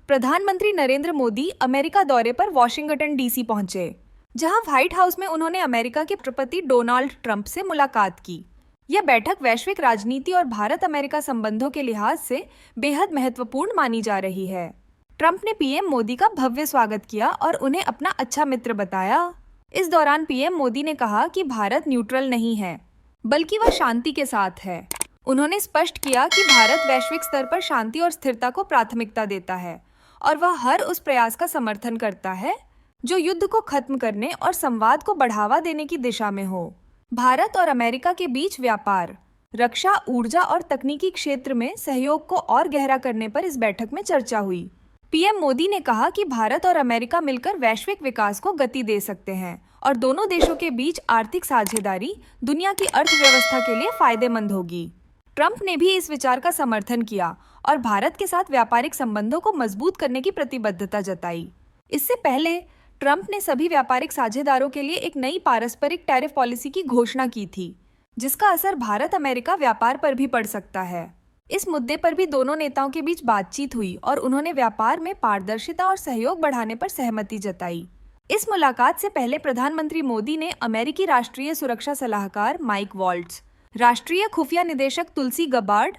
प्रधानमंत्री नरेंद्र मोदी अमेरिका दौरे पर वॉशिंगटन डीसी पहुंचे, जहां व्हाइट हाउस में उन्होंने अमेरिका के राष्ट्रपति डोनाल्ड ट्रंप से मुलाकात की। यह बैठक वैश्विक राजनीति और भारत अमेरिका संबंधों के लिहाज से बेहद महत्वपूर्ण मानी जा रही है। ट्रंप ने पीएम मोदी का भव्य स्वागत किया और उन्हें अपना अच्छा मित्र बताया। इस दौरान पीएम मोदी ने कहा कि भारत न्यूट्रल नहीं है, बल्कि वह शांति के साथ है। उन्होंने स्पष्ट किया कि भारत वैश्विक स्तर पर शांति और स्थिरता को प्राथमिकता देता है और वह हर उस प्रयास का समर्थन करता है जो युद्ध को खत्म करने और संवाद को बढ़ावा देने की दिशा में हो। भारत और अमेरिका के बीच व्यापार, रक्षा, ऊर्जा और तकनीकी क्षेत्र में सहयोग को और गहरा करने पर इस बैठक में चर्चा हुई। पीएम मोदी ने कहा कि भारत और अमेरिका मिलकर वैश्विक विकास को गति दे सकते हैं और दोनों देशों के बीच आर्थिक साझेदारी दुनिया की अर्थव्यवस्था के लिए फायदेमंद होगी। ट्रंप ने भी इस विचार का समर्थन किया और भारत के साथ व्यापारिक संबंधों को मजबूत करने की प्रतिबद्धता जताई। इससे पहले ट्रंप ने सभी व्यापारिक साझेदारों के लिए एक नई पारस्परिक टैरिफ पॉलिसी की घोषणा की थी, जिसका असर भारत अमेरिका व्यापार पर भी पड़ सकता है। इस मुद्दे पर भी दोनों नेताओं के बीच बातचीत हुई और उन्होंने व्यापार में पारदर्शिता और सहयोग बढ़ाने पर सहमति जताई। इस मुलाकात से पहले प्रधानमंत्री मोदी ने अमेरिकी राष्ट्रीय सुरक्षा सलाहकार माइक वॉल्ट्ज, राष्ट्रीय खुफिया निदेशक तुलसी गबार्ड,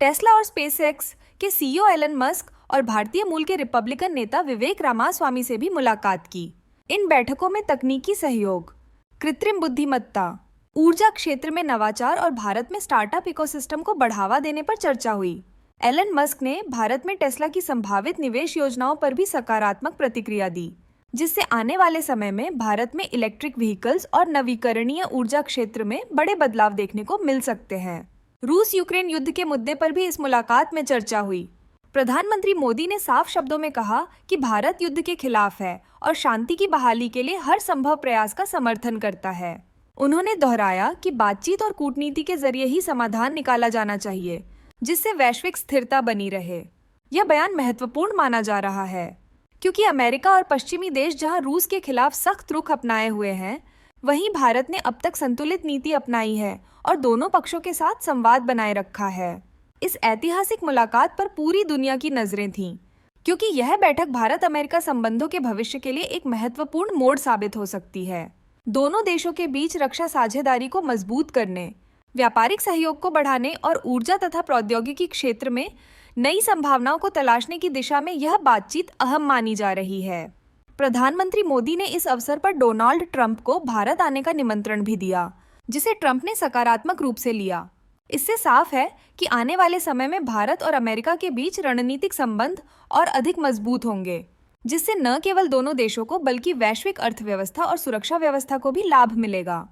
टेस्ला और स्पेसएक्स के सीईओ एलन मस्क और भारतीय मूल के रिपब्लिकन नेता विवेक रामास्वामी से भी मुलाकात की। इन बैठकों में तकनीकी सहयोग, कृत्रिम बुद्धिमत्ता, ऊर्जा क्षेत्र में नवाचार और भारत में स्टार्टअप इकोसिस्टम को बढ़ावा देने पर चर्चा हुई। एलन मस्क ने भारत में टेस्ला की संभावित निवेश योजनाओं पर भी सकारात्मक प्रतिक्रिया दी, जिससे आने वाले समय में भारत में इलेक्ट्रिक व्हीकल्स और नवीकरणीय ऊर्जा क्षेत्र में बड़े बदलाव देखने को मिल सकते हैं। रूस यूक्रेन युद्ध के मुद्दे पर भी इस मुलाकात में चर्चा हुई। प्रधानमंत्री मोदी ने साफ शब्दों में कहा कि भारत युद्ध के खिलाफ है और शांति की बहाली के लिए हर संभव प्रयास का समर्थन करता है। उन्होंने दोहराया कि बातचीत और कूटनीति के जरिए ही समाधान निकाला जाना चाहिए, जिससे वैश्विक स्थिरता बनी रहे। यह बयान महत्वपूर्ण माना जा रहा है क्योंकि अमेरिका और पश्चिमी देश जहां रूस के खिलाफ सख्त रुख अपनाए हुए हैं, वहीं भारत ने अब तक संतुलित नीति अपनाई है और दोनों पक्षों के साथ संवाद बनाए रखा है। इस ऐतिहासिक मुलाकात पर पूरी दुनिया की नजरें थीं, क्योंकि यह बैठक भारत अमेरिका संबंधों के भविष्य के लिए एक महत्वपूर्ण मोड़ साबित हो सकती है। दोनों देशों के बीच रक्षा साझेदारी को मजबूत करने, व्यापारिक सहयोग को बढ़ाने और ऊर्जा तथा प्रौद्योगिकी क्षेत्र में नई संभावनाओं को तलाशने की दिशा में यह बातचीत अहम मानी जा रही है। प्रधानमंत्री मोदी ने इस अवसर पर डोनाल्ड ट्रंप को भारत आने का निमंत्रण भी दिया, जिसे ट्रंप ने सकारात्मक रूप से लिया। इससे साफ है कि आने वाले समय में भारत और अमेरिका के बीच रणनीतिक संबंध और अधिक मजबूत होंगे, जिससे न केवल दोनों देशों को बल्कि वैश्विक अर्थव्यवस्था और सुरक्षा व्यवस्था को भी लाभ मिलेगा।